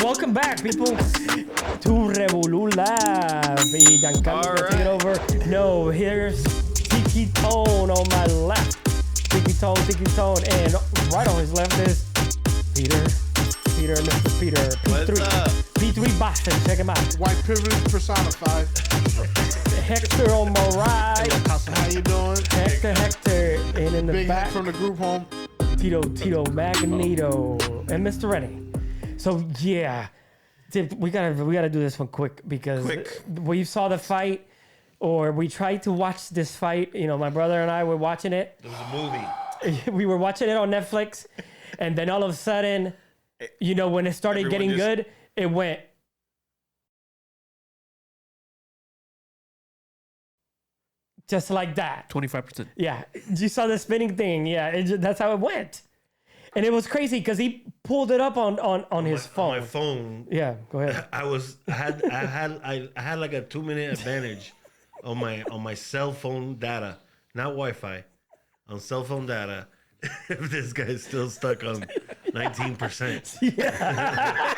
welcome back, people, to Revolu Live. Y Giancarlo gonna take it over. No, here's Tiki Tone on my left. Tiki Tone, and right on his left is Peter, Mr. Peter. What's up? P3 Boston, check him out. White privilege personified. Hector on my right. How you doing? Hector, and in the Big back, Heck from the group home. Tito Magneto, and Mr. Rennie. So yeah, we gotta do this one quick because we saw the fight, or we tried to watch this fight. You know, my brother and I were watching it. It was a movie. We were watching it on Netflix, and then all of a sudden, you know, when it started getting good, it went. Just like that. 25%. Yeah. You saw the spinning thing. Yeah. That's how it went. And it was crazy because he pulled it up on his phone. On my phone. Yeah. Go ahead. I had like a 2-minute advantage on my cell phone data, not Wi-Fi, on cell phone data. If this guy's still stuck on 19%. Yeah.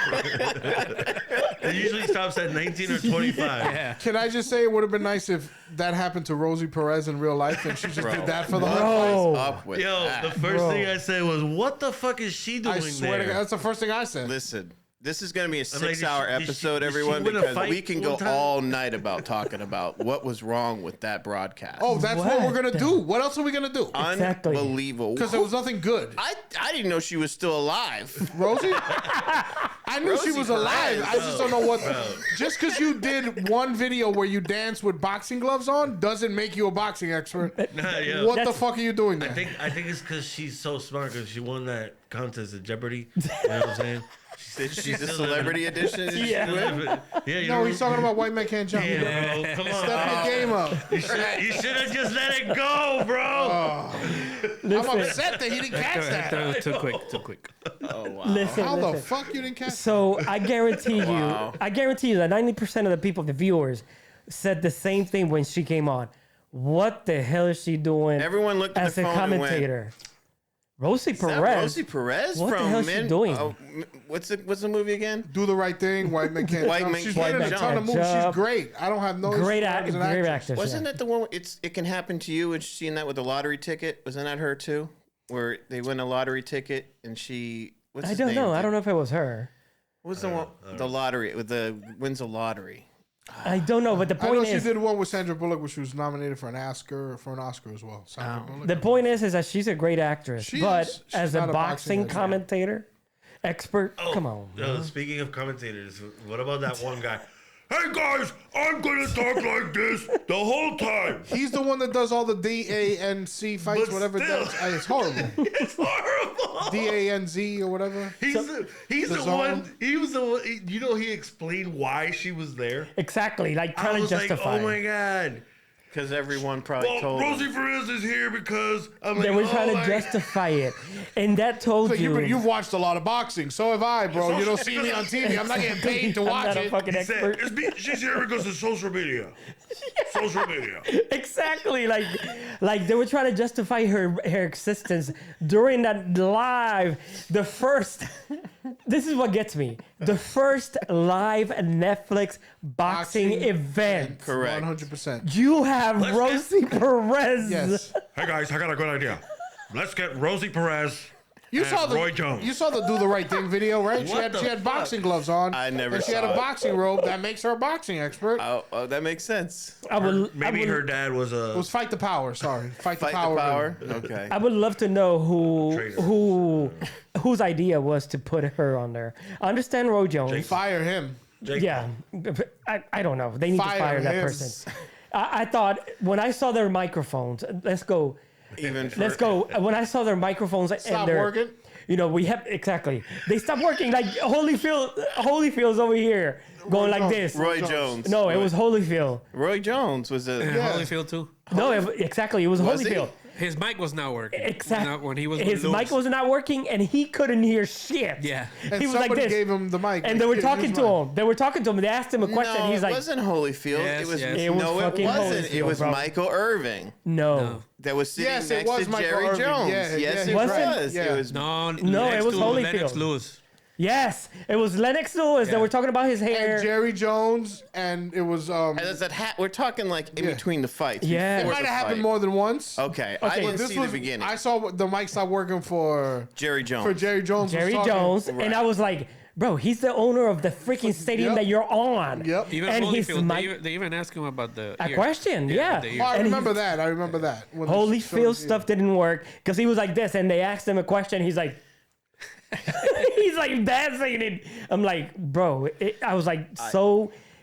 It usually stops at 19 or 25. Yeah. Can I just say it would have been nice if that happened to Rosie Perez in real life and she just did that for the whole fight? Up with Yo, that. the first thing I said was, what the fuck is she doing I swear there? to God, that's the first thing I said. Listen, this is going to be a I'm like, 6-hour did she episode, win a everyone, because fight we can one go time? all night about talking about what was wrong with that broadcast. Oh, that's what we're going to What? do. What else are we going to do? Exactly. Unbelievable. Because there was nothing good. I didn't know she was still alive. Rosie? I knew she Rosie was alive. Perez. I just don't know what. Just because you did one video where you dance with boxing gloves on doesn't make you a boxing expert. Nah, yo. What the fuck are you doing there? I think it's because she's so smart because she won that contest at Jeopardy. You know what I'm saying? She's a celebrity edition. Yeah. Yeah, you No, know, he's talking about white men can't jump. Yeah, bro, come on. Step your game up. You should have just let it go, bro. I'm upset that he didn't catch that. Too quick. Oh, wow. Listen. How the fuck you didn't catch that? So I guarantee you, Wow. that 90% of the people, the viewers, said the same thing when she came on. What the hell is she doing? Everyone looked at as the a phone and went, commentator. Rosie Is that Perez. Rosie Perez What the from hell is she doing? What's the movie again? Do the right thing. White men can't White jump. men She's can't been in a ton of jump. movies. She's great. I don't have no Great issue with her as an great actress. actress. Wasn't that the one? It can happen to you. And she seen that with the lottery ticket. Wasn't that her too? Where they win a lottery ticket and she. What's I his don't name? know. I don't know if it was her. What's the one? The lottery with the wins a lottery. I don't know, but the I know point she is, did one with Sandra Bullock, where she was nominated for an Oscar as well. Sandra Bullock. the point is that she's a great actress, She but is. She's as a not a boxing boxing expert. commentator, expert, come on. Speaking of commentators, what about that one guy? Hey guys, I'm gonna talk like this the whole time. He's the one that does all the DANC fights, But whatever. still. It's horrible. It's horrible. DANZ or whatever. He's the zone. one. He was the one. You know, he explained why she was there. Exactly, like I trying to was like, justify. oh my god. Because everyone probably Well, told Rosie him. Perez is here because I'm They like, were trying oh to my justify it, and that told Like, you. you've watched a lot of boxing. So have I, bro. You don't see me on TV. I'm not getting paid to I'm watch not a it. fucking He said, expert. she's here because of social media. Social media. Exactly, like they were trying to justify her existence during that live. The first, this is what gets me. The first live Netflix boxing event. Correct. 100%. You have Rosie Perez. Yes. Hey guys, I got a good idea. Let's get Rosie Perez You and saw the Roy Jones. You saw the do the right thing video, right? What the She had fuck? boxing gloves on. I never And she had saw a it. boxing robe that makes her a boxing expert. Oh, that makes sense. Maybe her dad was It a. was Fight the Power. Sorry, Fight the Fight Power. the power. video. Okay. I would love to know Traitor. whose idea was to put her on there. I understand Roy Jones. Fire him. Jake Yeah, I don't know. They need to fire that him. person. I thought when I saw their microphones, let's go. Even for, Let's go. When I saw their microphones Stop and their, working. you know, we have exactly. They stopped working. Like Holyfield's over here going like this. Roy Jones. No, it was Holyfield. Roy Jones was a. Yeah. Holyfield too. No, exactly. It was Was he? Holyfield. His mic was not working. Exactly. Not when he was His with mic Lewis. was not working, and he couldn't hear shit. Yeah. And He was like somebody this. gave him the mic. And they were Use talking to mine. him. They were talking to him. They asked him a question. No, He's it like, wasn't Holyfield. Yes, it was. yes. It was No, it fucking wasn't. It Holyfield, was bro. Michael Irving no. that was sitting Yes, it next was to Michael Jerry Irving. Jones. Yeah, yes, yeah, it Was it? was. Yeah. It was. No, No, it was Holyfield. Lennox Lewis. Yes, it was Lennox Lewis that we're talking about his hair. And Jerry Jones, and it was. And there's that hat. We're talking like in between the fights. Yeah. It before might the have happened fight. more than once. Okay, I didn't see the beginning. I saw the mic stop working for Jerry Jones. For Jerry Jones. was Jerry talking. Jones, Right. and I was like, bro, he's the owner of the freaking stadium Yep. that you're on. Yep. Even And he's Holyfield, they even asked him about the A ear. question, yeah. the Oh, ear. I And remember he's- that. I remember that. When the Holyfield show- stuff didn't work because he was like this, and they asked him a question. He's like, he's like dancing, and I'm like, bro, I was like,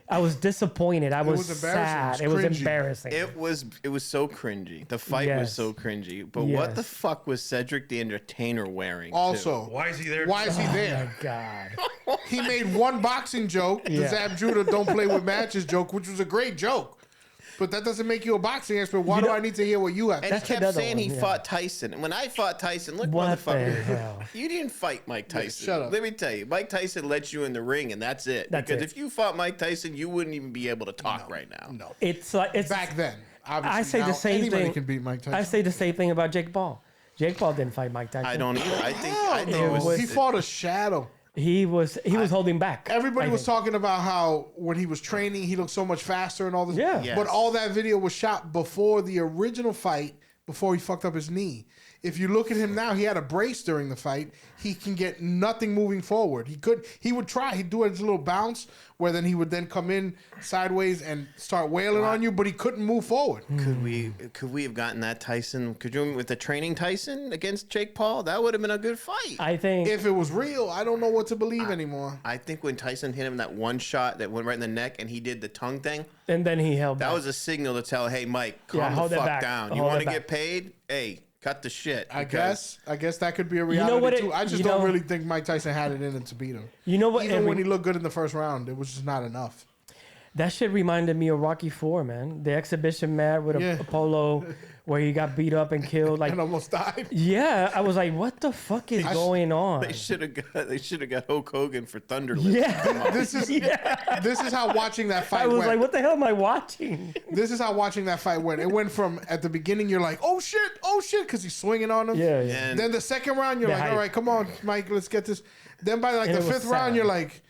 I was disappointed. I was, was embarrassing. sad. It It was was cringy. embarrassing. It was so cringy. The fight was Yes. so cringy. But what Yes. the fuck was Cedric the Entertainer wearing? too? Also, Why is he there? why is he there? God. He made one boxing joke, the Yeah. Zab Judah don't play with matches joke, which was a great joke. But that doesn't make you a boxing expert. Why do I need to hear what you have? And to he That's kept another saying he one, yeah. fought Tyson. And when I fought Tyson, look, What the motherfucker, hell? you didn't fight Mike Tyson. shut up. Let me tell you, Mike Tyson let you in the ring, and that's it. That's because it. if you fought Mike Tyson, you wouldn't even be able to talk right now. No. It's like it's Back then. Obviously, I say now the same anybody thing. can beat Mike Tyson. I say the same thing about Jake Paul. Jake Paul didn't fight Mike Tyson. I don't either. I think it it was. was- He fought a shadow. He was holding back. Everybody I was think. talking about how when he was training, he looked so much faster and all this. Yeah. Yes. But all that video was shot before the original fight, before he fucked up his knee. If you look at him now, he had a brace during the fight. He can get nothing moving forward. He would try. He'd do his little bounce where then he would then come in sideways and start wailing on you, but he couldn't move forward. Could we have gotten that Tyson? Could you with the training Tyson against Jake Paul? That would have been a good fight. I think If it was real, I don't know what to believe anymore. I think when Tyson hit him that one shot that went right in the neck and he did the tongue thing, and then he held that back. was a signal to tell, hey, Mike, Yeah, calm hold the it fuck back. down. You Hold want it to get back. paid? Hey, cut the shit. I because- guess that could be a reality what it- too. I just you don't know- really think Mike Tyson had it in him to beat him. You know what? Even and when he looked good in the first round, it was just not enough. that shit reminded me of Rocky IV, man. The exhibition match with Yeah. Apollo, where he got beat up and killed. Like, And almost died. yeah, I was like, what the fuck is going on? They should have got Hulk Hogan for Thunder. Yeah, This is this is how watching that I fight was went. like, what the hell am I watching? This is how watching that fight went. It went from at the beginning, you're like, oh shit, because he's swinging on him. Yeah, yeah. And Then the second round, you're The like, hype. all right, come on, Mike, let's get this. Then by like And the it was fifth round, sad. you're like,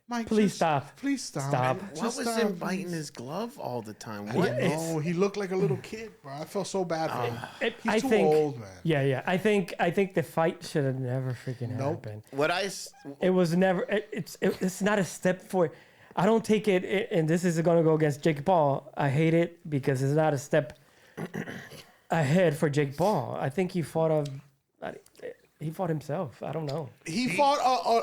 Mike, Please just- stop. Please stop. Stop. what Just was stop, him biting please. his glove all the time? I What? don't know. He looked like a little kid, bro. I felt so bad for him. He's I too think, old, man. Yeah. I think the fight should have never freaking Nope. happened. What It was never. It's not a step for. I don't take it, and this is going to go against Jake Paul. I hate it because it's not a step ahead for Jake Paul. I think he fought himself. I don't know. He fought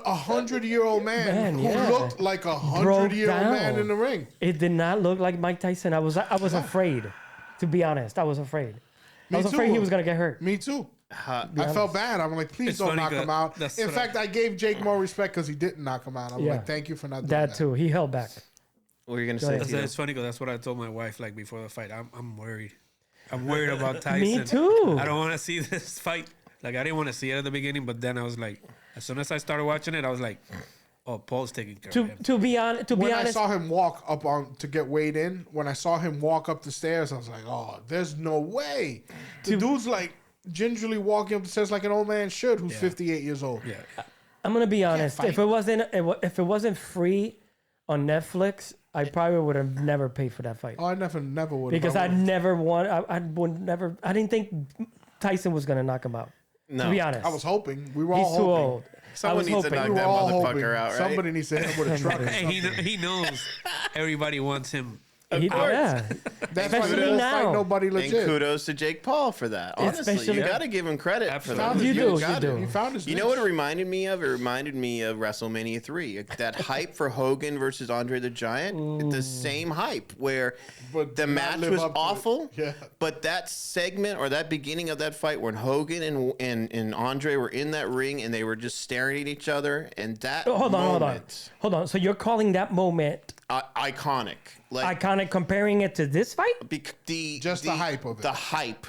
a 100-year-old man, Man, who yeah. looked like a Broke 100-year-old man down. in the ring. It did not look like Mike Tyson. I was afraid, to be honest. I was afraid. I was too. afraid he was gonna get hurt. Me too. I felt bad. I'm like, please It's don't funny knock that- him out. that's In what fact, I gave Jake more respect because he didn't knock him out. I'm Yeah. like, thank you for not doing That that. too. He held back. were you gonna Go say? ahead. Tito? It's funny because that's what I told my wife like before the fight. I'm worried. I'm worried about Tyson. Me too. I don't want to see this fight. Like I didn't want to see it at the beginning, but then I was like, as soon as I started watching it, I was like, oh, Paul's taking care of him. To be honest, When I saw him walk up on to get weighed in, when I saw him walk up the stairs, I was like, "Oh, there's no way." The dude's like gingerly walking up the stairs like an old man should, who's 58 years old. Yeah. I'm gonna be honest. fight. If it wasn't free on Netflix, I probably would have never paid for that fight Oh, I never would. because I never want. I would never. I didn't think Tyson was gonna knock him out. No. To be honest, I was hoping. We were all he's too hoping. old. Someone I was needs to hoping. knock We were that all motherfucker hoping. out, right? Somebody needs to hit him with a truck. or And something. he knows everybody wants him. Yeah, That's why especially they don't now. fight nobody And legit. kudos to Jake Paul for that. Honestly, Especially- you got to give him credit for that. Absolutely. You do, gotta. you do. He found his. You know what it reminded me of? It reminded me of WrestleMania 3. That hype for Hogan versus Andre the Giant. The same hype where But the not match live was up to it. awful. Yeah. But that segment or that beginning of that fight when Hogan and Andre were in that ring and they were just staring at each other and that Hold on. moment, So you're calling that moment iconic. Like iconic, comparing it to this fight? Just the hype of it. The hype.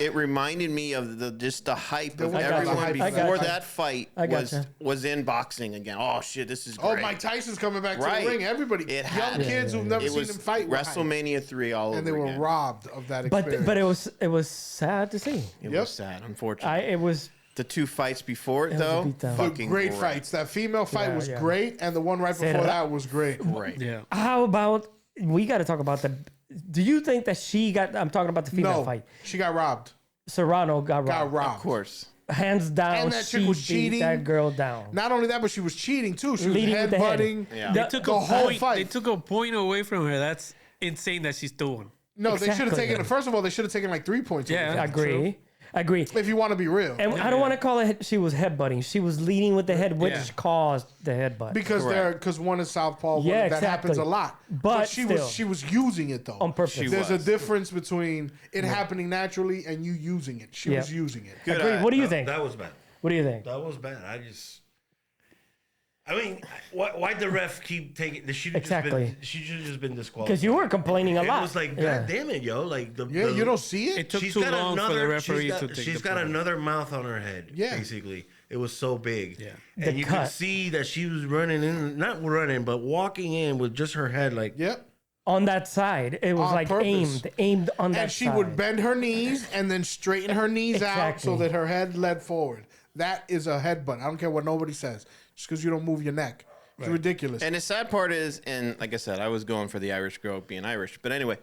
It reminded me of the hype of was the everyone hype. I before gotcha. that fight I was gotcha. was in boxing again. Oh shit, this is great. Oh, Mike Tyson's coming back to Right. the ring. Everybody, It young had- kids who've never It seen was him fight, were hyped. WrestleMania 3 all and they over were again. robbed of that experience. But it was sad to see. It Yep. was sad, unfortunately. It was The 2 fights before it, was a though, beatdown. fucking Great fights. That female fight Yeah, was yeah. great, and the one right before Serra. that was great. Right. Yeah. How about we got to talk about the? Do you think that she got? I'm talking about the female No, fight. she got robbed. Serrano got robbed. Got robbed. Of course. Hands down. And that chick she was beat cheating. that girl down. Not only that, but she was cheating too. She was Leading with the head. headbutting. Yeah. The- They took The a whole point. fight. They took a point away from her. That's insane that she's still one. No, they should have Exactly. taken. First of all, they should have taken like 3 points. Yeah. away. Agree. Agree. If you want to be real, And I don't want to call it. She was headbutting. She was leading with the head, which Yeah. caused the headbutt because one is southpaw. One, Yeah, that happens a exactly. lot. But she still. was using it though on purpose. She There's was. a difference between it happening naturally and you using it. She Yeah. was using it. Good Agree. eye. What do you think? That was bad. What do you think? That was bad. I mean, why'd the ref keep taking? She should Exactly. have just been disqualified. Because you were complaining a It lot. was like, Yeah. God damn it, yo! Like Yeah, you don't see It it. took too long for the referee to take She's the got point. another mouth on her head. Yeah. Basically, it was so big. Yeah. The and you cut. could see that she was running in, not running, but walking in with just her head like. Yep. On that side, it was On like purpose. aimed on that And she side. would bend her knees and then straighten her knees out so Exactly. that her head led forward. That is a headbutt. I don't care what nobody says. Just because you don't move your neck. It's ridiculous. And the sad part is, and like I said, I was going for the Irish girl being Irish. But anyway,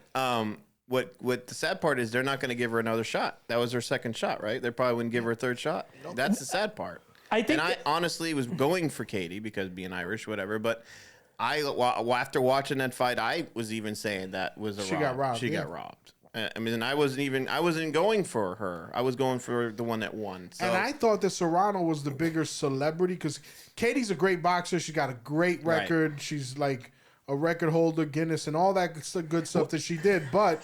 what the sad part is, they're not going to give her another shot. That was her second shot, right? They probably wouldn't give her a third shot. That's the sad part. I think And I honestly was going for Katie because being Irish, whatever. But after watching that fight, I was even saying that was a She rob. got robbed, She yeah. got robbed. I mean, I wasn't going for her. I was going for the one that won. So And I thought that Serrano was the bigger celebrity because Katie's a great boxer. She got a great Right. record. She's like a record holder, Guinness, and all that good stuff that she did. But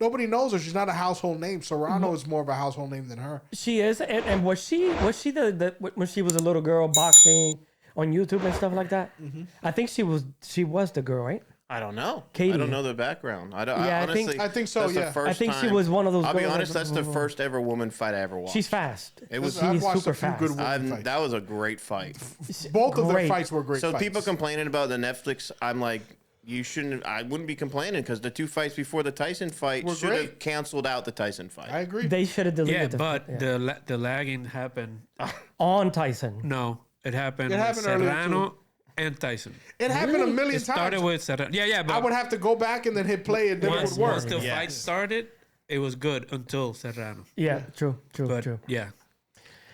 nobody knows her. She's not a household name. Serrano is more of a household name than her. She is, and was she the when she was a little girl boxing on YouTube and stuff like that? I think she was the girl, right? I don't know. Katie. I don't know the background. I don't. Yeah, I think- honestly, I think so, that's the yeah. first I think she time- was one of those I'll be girls honest. that- That's the first ever woman fight I ever watched. She's fast. It was. She's I've watched super a few fast. good women fights. That was a great fight. Both of their Great. fights were great So fights. people complaining about the Netflix. I'm like, you shouldn't. I wouldn't be complaining because the 2 fights before the Tyson fight Were should have great. canceled out the Tyson fight. I agree. They should have deleted Yeah, but the lagging happened. on Tyson. No, it happened. It with happened earlier, Serrano and Tyson. It happened a million It started times. with Serrano. Yeah, but I would have to go back and then hit play and then once, it would work. once the Yes. fight started, it was good until Serrano. Yeah, true. But True. yeah,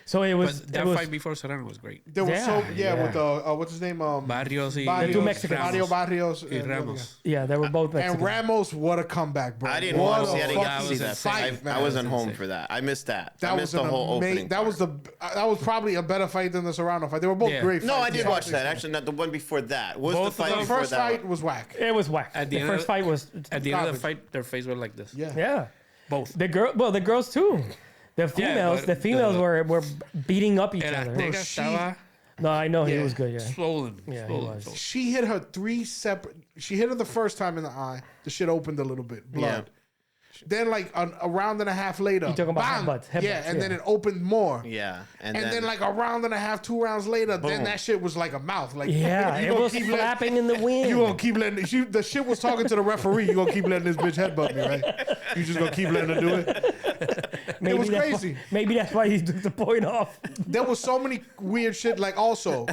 So it was but that it was, fight before Serrano was great. There was Yeah. with the what's his name? Barrios y The two Mexicans. Mario Barrios y Ramos. yeah, they were both Mexican. and Ramos. What a comeback, bro! I didn't What want to see. I a didn't get to fucking see that fight, fight. man. I wasn't home insane. for that. I missed that. I That missed was the whole opening. That was probably a better fight than the Serrano fight. They were both Yeah. great. No, I fights. did Yeah. watch that. Actually, not the one before that. Was Both the of fight them. The before first that fight one? was whack. It was whack. At The the first end, fight was at the end of the garbage. fight, their face were like this. Yeah. yeah. Both. The girls too. The females, but the females the- were beating up each El other. Azteca she- estaba No, I know he Yeah. was good. Yeah. swollen. Yeah, he swollen, was. swollen. She hit her 3 separate. She hit her the first time in the eye. The shit opened a little bit, blood. Then like a round and a half later, talking about bang! headbutts, yeah, and then yeah. it opened more. Yeah, And then like a round and a half, 2 rounds later, then Boom. that shit was like a mouth. Like Yeah, you it gonna was keep flapping in the wind. You gonna keep letting the shit was talking to the referee. You gonna keep letting this bitch headbutt me, right? You just gonna keep letting her do it. Maybe was that's crazy. Why, maybe that's why he took the point off. There was so many weird shit. Like also,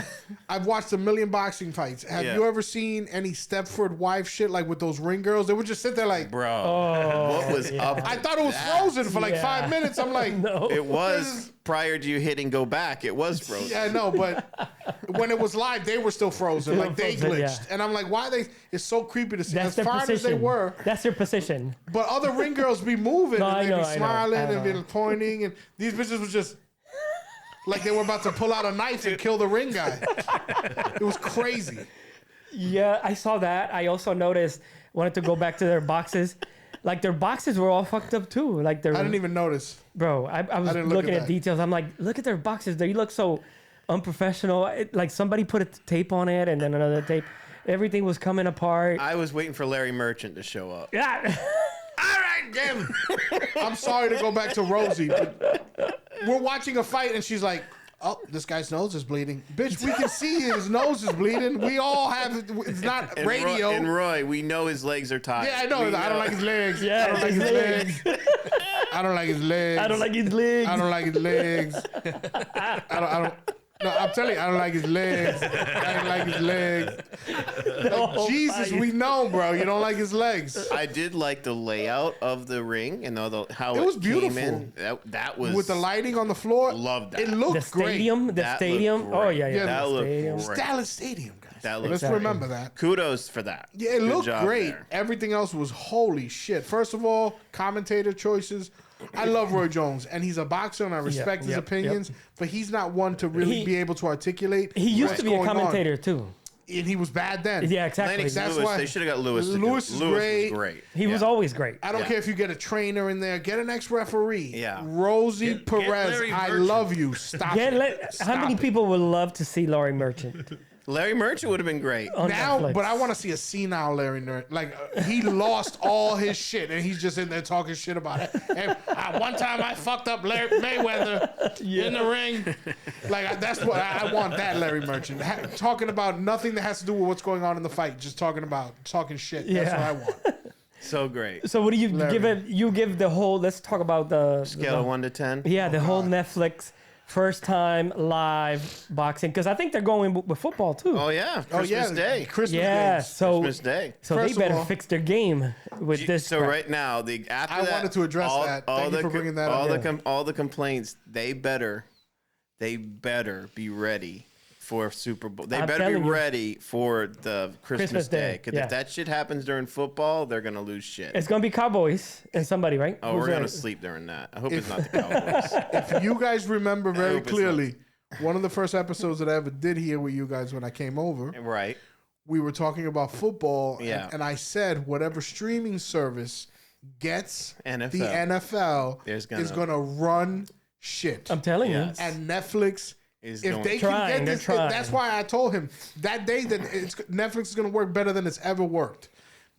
I've watched a million boxing fights. Have Yeah. you ever seen any Stepford wife shit like with those ring girls? They would just sit there like. bro, what was up? I thought it was frozen for like Yeah. 5 minutes. I'm like, No. It was prior to you hitting go back. It was frozen. yeah, I know, but when it was live, they were still frozen. They Like were they frozen, glitched, yeah. and I'm like, why they? It's so creepy to see. That's As their fine position. as they were, That's their position. but other ring girls be moving No, and I they know, be I know, smiling I and be know. pointing, and these bitches was just like they were about to pull out a knife and kill the ring guy. It was crazy. Yeah, I saw that. I also noticed, wanted to go back to their boxes. Like their boxes were all fucked up too. Like their I didn't even notice. bro. I was didn't look looking at at that. details. I'm like, look at their boxes. They look so unprofessional. Like somebody put a tape on it and then another tape. Everything was coming apart. I was waiting for Larry Merchant to show up. Yeah. All right, Jim. I'm sorry to go back to Rosie, but we're watching a fight and she's like, "Oh, this guy's nose is bleeding." Bitch, we can see his nose is bleeding. We all have it. It's not And radio. Roy, we know his legs are tied. Yeah, I know. We I don't like his legs. Yeah, I don't like his legs. I don't like his legs. I don't like his legs. I don't like his legs. I don't. No, I'm telling you, I don't like his legs. I don't like his legs. Like, Jesus, we know, bro. You don't like his legs. I did like the layout of the ring and how It was came beautiful. in. That was With the lighting on the floor. Loved that. It The looked stadium, the That stadium. looked Oh great. yeah, yeah. Yeah, that the looked stadium. great. great. Dallas Stadium, guys. That looked Let's Exactly. remember that. Kudos for that. Yeah, it Good looked job great. there. Everything else was holy shit. First of all, commentator choices. I love Roy Jones, and he's a boxer, and I respect his yep, opinions, but he's not one to really be able to articulate. He used what's to be a going on. commentator too. And he was bad then. Yeah, exactly. Lennox That's Lewis, why- they should have got Lewis. to do Lewis it. is Lewis great. was great. He was Yeah. always great. I don't Yeah. care if you get a trainer in there, get an ex-referee. Yeah. Rosie Get Perez, Larry I Merchant. love you. Stop Yeah, it. how many Stop it. people would love to see Laurie Merchant Larry Merchant would have been great. on Now, Netflix? but I want to see a senile Larry Nerd. Like, he lost all his shit, and he's just in there talking shit about it. And one time I fucked up Larry Mayweather in the ring. Like, that's what I want. That Larry Merchant talking about nothing that has to do with what's going on in the fight. Just talking shit. That's Yeah. what I want. So great. So what do you Larry. give it? You give the whole. Let's talk about the Scale of 1 to 10. Yeah, the whole God. Netflix first time live boxing because I think they're going with football too. Oh yeah, Christmas Day. Christmas yeah, days. so Christmas Day. so First they of better all- fix their game with this. So crap. right now, after I that, wanted to address that. Thank you for bringing that all up. all the complaints. They better be ready for Super Bowl. They I'm better be telling you. ready for the Christmas Christmas Day, Day. Because yeah. if that shit happens during football, they're gonna lose shit. It's gonna be Cowboys and somebody, right? Oh, Who's we're gonna there? sleep during that. I hope it's not the Cowboys. If you guys remember very hope it's clearly, one of the first episodes that I ever did here with you guys when I came over, Right. we were talking about football, Yeah. and I said whatever streaming service gets NFL. the NFL There's is gonna- gonna run shit. I'm telling Yes. And Netflix, Is if going- they Trying, can they're get this, trying. that's why I told him that day that Netflix is gonna work better than it's ever worked.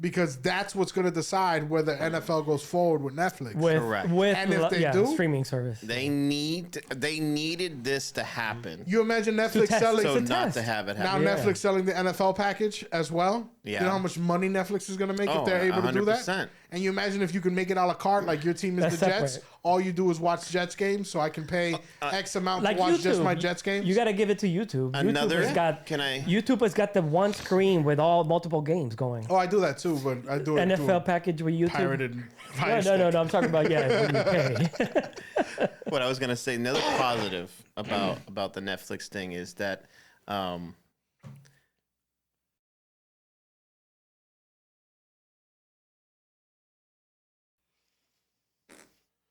Because that's what's going to decide whether NFL goes forward with Netflix. Correct. with And if they yeah, do- streaming service. They needed this to happen. You imagine Netflix test. selling So It's a not test. to have it now happen. Yeah. Netflix selling the NFL package as well. Yeah. You know how much money Netflix is going to make Oh, if they're able to do that. 100%. And you imagine if you can make it a la carte, like your team is That's the Jets. separate. All you do is watch Jets games, so I can pay X amount Like to watch YouTube, just my Jets games. You got to give it to YouTube. Another- YouTube has got Can I- YouTube has got the one screen with all multiple games going. Oh, I do that too, but I do it NFL to package with YouTube. pirated. No. I'm talking about when you pay. What I was gonna say, another positive about the Netflix thing is that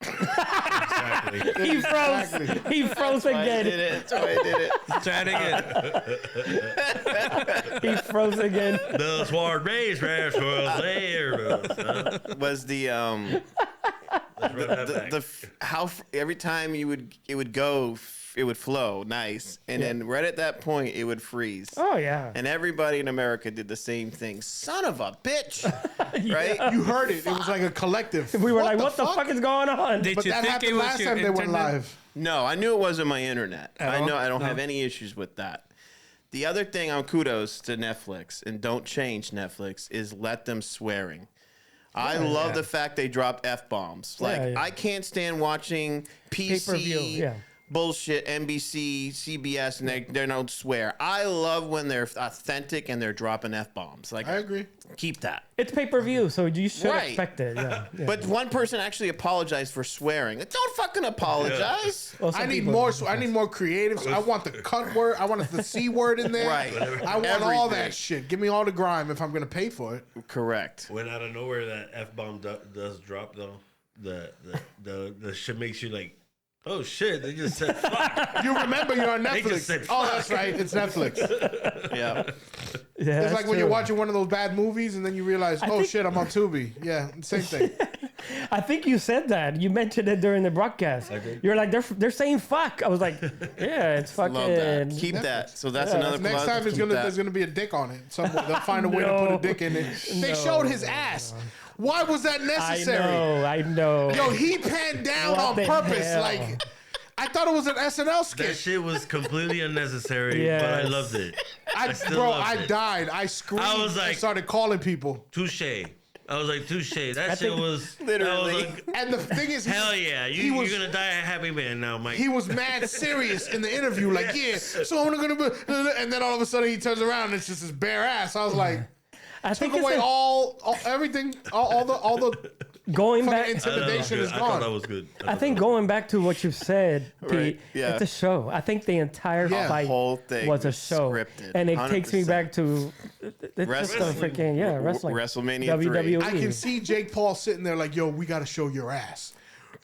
Exactly. he froze. Exactly. He froze I again. did it. That's why I did it. Try it again. He froze again. The Sword Base Rash was there. Was the Let's run that back. every time it would go, it would flow nice, and then right at that point it would freeze. Oh yeah. And everybody in America did the same thing. Son of a bitch, right? You heard it. It was like a collective. We were like, what the fuck is going on? Did But you that think it happened was last your time they went internet? live. No, I knew it wasn't my internet. At I all? know I don't No. have any issues with that. The other thing on kudos to Netflix, and don't change Netflix, is let them swearing. I love the fact they dropped F-bombs. Like, Yeah. I can't stand watching Pay-per-view, PC yeah. bullshit, NBC, CBS, and they don't swear. I love when they're authentic and they're dropping F-bombs. Like, I agree. keep that. It's pay-per-view, so you should Right. expect it. Yeah. Yeah. But one person actually apologized for swearing. Don't fucking apologize. Well, some I need people- more. I need more creatives. I want the cunt word. I want the C word in there. Right. I want all Everything. that shit. Give me all the grime if I'm gonna pay for it. Correct. When out of nowhere that F bomb does drop though, the shit makes you like, oh shit, they just said fuck. You remember you're on They Netflix. just said, Oh, that's right. It's Netflix. Yeah. Yeah, It's that's like when you're true. watching one of those bad movies and then you realize, oh think- shit, I'm on Tubi. Yeah, same thing. I think you said that. You mentioned it during the broadcast. did. You're like, they're saying fuck. I was like, yeah, it's fucking. Love that. Keep that. So that's Yeah, another Next positive. time Keep that. there's gonna be a dick on it. Somewhere they'll find a way to put No. a dick in it. They No. showed his ass. Why was that I necessary? I know. Yo, he panned down What on the purpose. hell? Like, I thought it was an SNL That skit. shit was completely unnecessary, but I Yes. loved it. I still bro, loved I it. died. I screamed. I was I like- started calling people. Touche. I was like, touche. That shit think- was Literally. I was like, And the thing is, hell yeah, he was- you're gonna die a happy man now, Mike. he was mad serious in the interview, like, yeah, so I'm gonna be, and then all of a sudden he turns around and it's just his bare ass. I was like, I think took it's away like all everything, all the going fucking back. intimidation is I thought that gone. was good. I think going back to what you said, Pete, Right, yeah. it's a show. I think the entire Yeah. fight Whole thing was a was show, scripted, and it takes me 100%. back to it's just a Wrestling. freaking wrestling. WrestleMania 3. WWE. I can see Jake Paul sitting there like, yo, we got to show your ass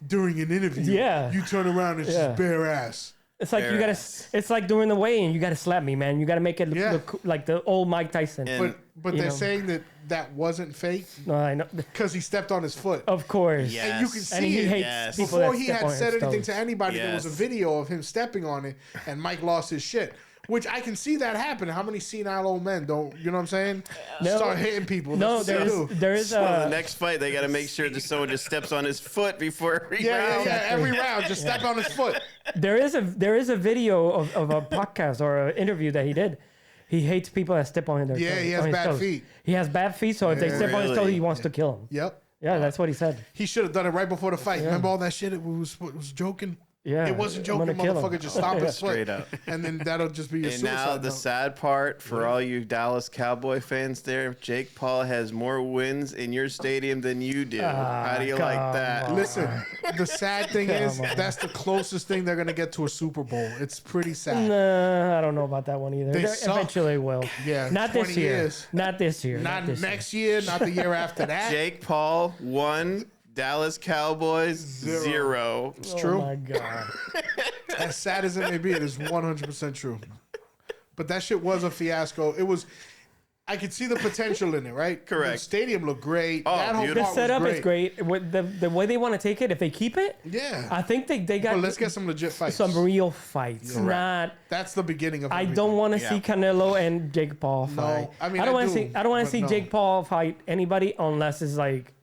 during an interview. Yeah. You turn around and it's Yeah. just bare ass. It's like you Bare gotta. ass. It's like during the weigh-in, you gotta slap me, man. You gotta make it Yeah. look like the old Mike Tyson. And- But You they're know. saying that wasn't fake No, I know. because he stepped on his foot. Of course. Yeah. And you can Yes. And see he it. hates Yes. people Before that he step had on his said anything toes. to anybody, there was a Yes. video of him stepping on it, and Mike lost his shit. Which I can see that happen. How many senile old men don't, you know what I'm saying? No. Start hitting people. No, That's what they do. there is So the a. next fight, they got to make sure that someone just steps on his foot before every Yeah, round. Every round, just step on his foot. There is a video of a podcast or an interview that he did. He hates people that step on their toes. Yeah, he has on his bad toes. feet. He has bad feet, so if they step on his toe, Really? he wants to kill him. Yep. Yeah, that's what he said. He should have done it right before the fight. Remember all that shit? It was joking. Yeah, It wasn't I'm joking, gonna kill him. motherfucker. Just stop his foot. Straight up. And then that'll just be your And suicide now the note. sad part for all you Dallas Cowboy fans there, Jake Paul has more wins in your stadium than you do. How do you like come that? on. Listen, the sad thing is Come on. that's the closest thing they're gonna get to a Super Bowl. It's pretty sad. Nah, I don't know about that one either. They They suck. eventually will. Yeah, Not 20 this year. years. Not this year. Not this next year, not the year after that. Jake Paul won, Dallas Cowboys 0. It's year. true. Oh my god. As sad as it may be, it is 100% true. But that shit was a fiasco. It was. I could see the potential in it, right? Correct. The stadium looked great. Oh, that whole beautiful. part The setup was is great. What the way they want to take it, if they keep it, Yeah. I think they got But let's get some legit fights. some real fights. Not. That's the beginning of. I everything. don't want to Yeah. see Canelo and Jake Paul fight. I mean, I don't I want to do, see. I don't want but to see no. Jake Paul fight anybody unless it's like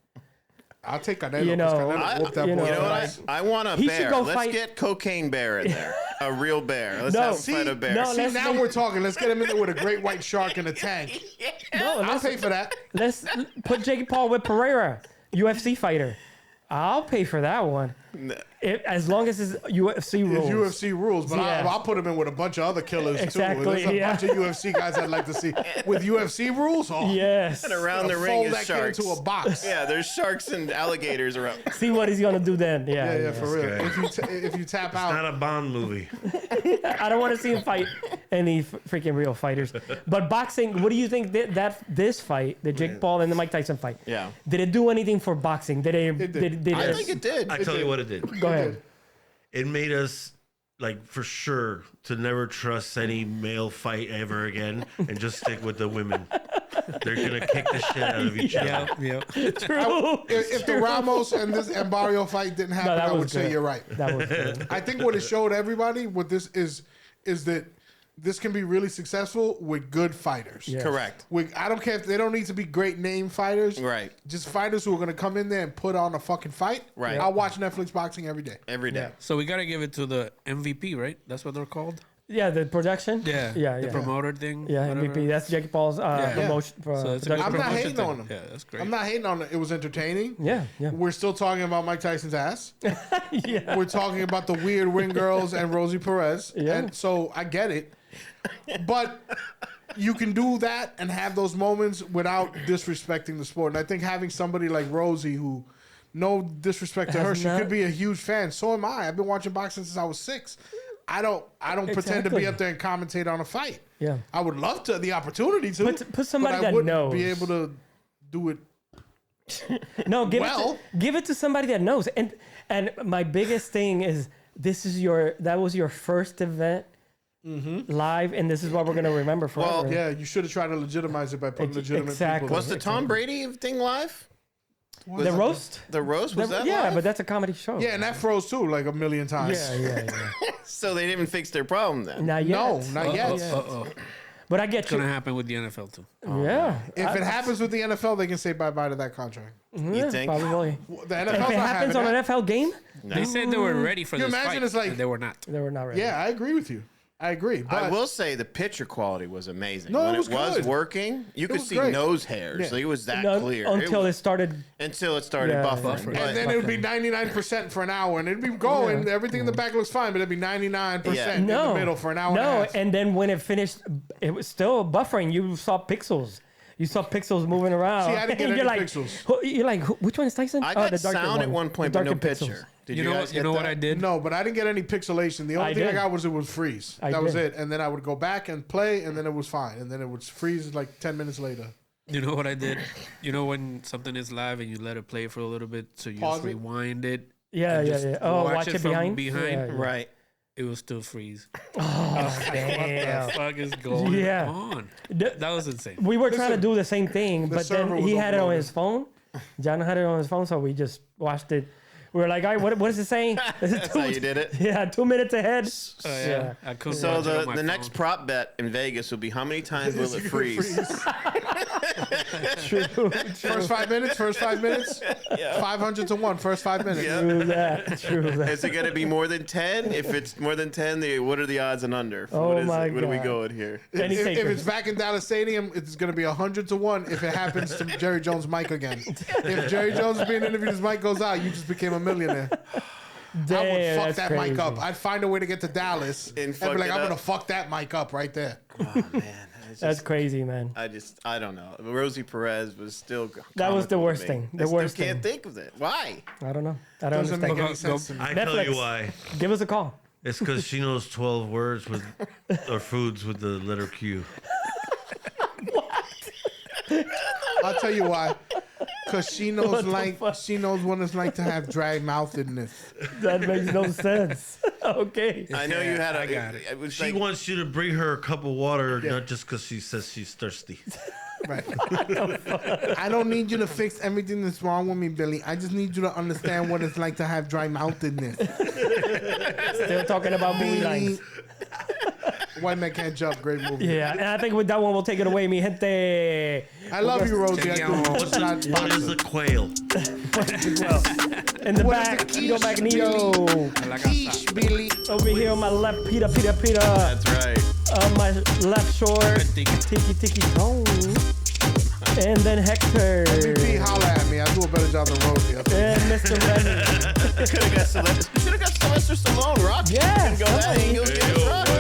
I'll take Canelo. You 'cause know, Canelo whooped that you boy know, You know what? ass. I want a He should bear. go Let's fight- get Cocaine Bear in there. A real bear. Let's No. have him See, fight a bear. no, See, let's now make- we're talking. Let's get him in there with a great white shark in a tank. no. I'll pay for that. Let's put Jake Paul with Pereira, UFC fighter. I'll pay for that one. As long as it's UFC rules. It's UFC rules, but Yeah. I'll put him in with a bunch of other killers Exactly, too. There's a yeah. bunch of UFC guys I'd like to see with UFC rules. Oh, Yes. And around the fold ring is that kid sharks. into a box. Yeah, there's sharks and alligators around. See what he's gonna do then. Yeah. Yeah, for real. That's If you tap out, Not a Bond movie. I don't want to see him fight any freaking real fighters. But boxing, what do you think that this fight, the Jake Paul and the Mike Tyson fight, Yeah. did it do anything for boxing? Did it? did. I think it did. I tell you what it did. Go ahead. It made us like for sure to never trust any male fight ever again and just stick with the women. They're gonna kick the shit out of each other. Yeah. True. if the Ramos and Barrio fight didn't happen, that I was would say good. you're right. That was good. I think what it showed everybody with this is that this can be really successful with good fighters. Yeah. Correct. I don't care if they don't need to be great name fighters. Right. Just fighters who are going to come in there and put on a fucking fight. Right. I'll watch Netflix boxing every day. Every day. So we gotta give it to the MVP, right? That's what they're called. Yeah, the production. Yeah. Yeah. The Yeah. promoter thing. Yeah, whatever. MVP. That's Jake Paul's promotion. So it's a good I'm not promotion hating thing. on him. Yeah, that's great. I'm not hating on it. It was entertaining. Yeah. Yeah. We're still talking about Mike Tyson's ass. Yeah. We're talking about the weird ring girls and Rosie Perez. Yeah. And so I get it. But you can do that and have those moments without disrespecting the sport. And I think having somebody like Rosie who, no disrespect to her, Has she not- could be a huge fan. So am I. I've been watching boxing since I was 6. I don't pretend to Exactly. be up there and commentate on a fight. Yeah. I would love to the opportunity to. Put somebody but I that wouldn't knows. be able to do it. No, Well- give it to somebody that knows. And my biggest thing is that was your first event live, and this is what we're gonna remember forever. Well, Yeah, you should have tried to legitimize it by putting legitimate Exactly. people. Was the Tom Brady thing live? the roast. The roast was that Yeah, live? but that's a comedy show. Yeah, and that froze too, like a million times. Yeah. So they didn't even fix their problem then. Not yet. No, not yet. Uh-oh. But I get It's you. gonna happen with the NFL too. Yeah. If it happens with the NFL, they can say bye-bye to that contract. Yeah, think? probably. The NFL's If it not happens having on that. an NFL game, They said they were ready for You this imagine fight, it's like- and they were not. they were not ready. Yeah, I agree with you. I agree. But I will say the picture quality was amazing. No, when it was good. working, you could was see great. nose hairs. Yeah. Like, it was that No, clear. until it started. Until it started Yeah, buffering. yeah. and then it would be 99% for an hour, and it'd be going. Yeah. Everything in the back looks fine, but it'd be 99% in No, the middle for an hour. and a no, half. and then when it finished, it was still buffering. You saw pixels. You saw pixels moving around. See, I didn't get And any you're like, pixels. You're like, which one is Tyson? I got the darker sound at one point, The but no darker picture. pixels. Did You you know, guys you know get what that? I did? No, but I didn't get any pixelation. The only thing I did. got was it would freeze. I That was did. it. And then I would go back and play, and then it was fine. And then it would freeze like 10 minutes later. You know what I did? You know when something is live and you let it play for a little bit, so you Pause just it? rewind it. Yeah, and yeah, just yeah. Oh, watch it from behind. behind. Yeah, yeah. Right. It will still freeze. Oh, What damn. the fuck is going Yeah. on? The- That was insane. We were trying to do the same thing, but server then was he had it on overloaded. his phone. John had it on his phone, so we just watched it. We were like, all right, what is it saying? That's how you did it. Yeah, 2 minutes ahead. Oh, yeah. I couldn't So watch it on the my next phone. prop bet in Vegas will be how many times will it freeze? True. First 5 minutes, 500 to 1, first 5 minutes. Yeah. True that. True that. Is it going to be more than 10? If it's more than 10, what are the odds and under? Oh What is my it? What are we God. going here? Any If takers? it's back in Dallas Stadium, it's going to be 100 to 1 if it happens to Jerry Jones' mic again. If Jerry Jones is being interviewed, his mic goes out, you just became a millionaire. Damn, I would fuck that's that crazy. mic up. I'd find a way to get to Dallas and, fuck be like, it I'm up. going to fuck that mic up right there. Oh, man. It's That's just, crazy, man. I don't know. Rosie Perez was still. That was the comical to worst me. thing. The I still worst can't thing. think of it. Why? I don't know. I don't Doesn't make understand. any sense to me. I tell you Netflix. why. Give us a call. It's because she knows 12 words with or foods with the letter Q. I'll tell you why. Because she knows What the fuck? she knows what it's like to have dry moutedness. That makes no sense. Okay. I know you had a. I got it. It was She like, wants you to bring her a cup of water, not just because she says she's thirsty. Right. I don't need you to fix everything that's wrong with me, Billy. I just need you to understand what it's like to have dry moutedness. Still talking about movie lines. White Man Can't Jump, great movie. Yeah, and I think with that one, we'll take it away, mi gente. I love you, Rosie. I do. What's It's not What is a quail? Well, in the What is back, a quiche, Tito Magneto. quiche, Billy. Over here on my left, Peter. that's right. On my left shore, Tiki Tone. And then Hector. MVP, holla at me. I do a better job than Rosie. And Mr. Remy. Could have got Sylvester. Should have got Sylvester Stallone. Rock. Yeah, Go that somebody. angle. Get it right.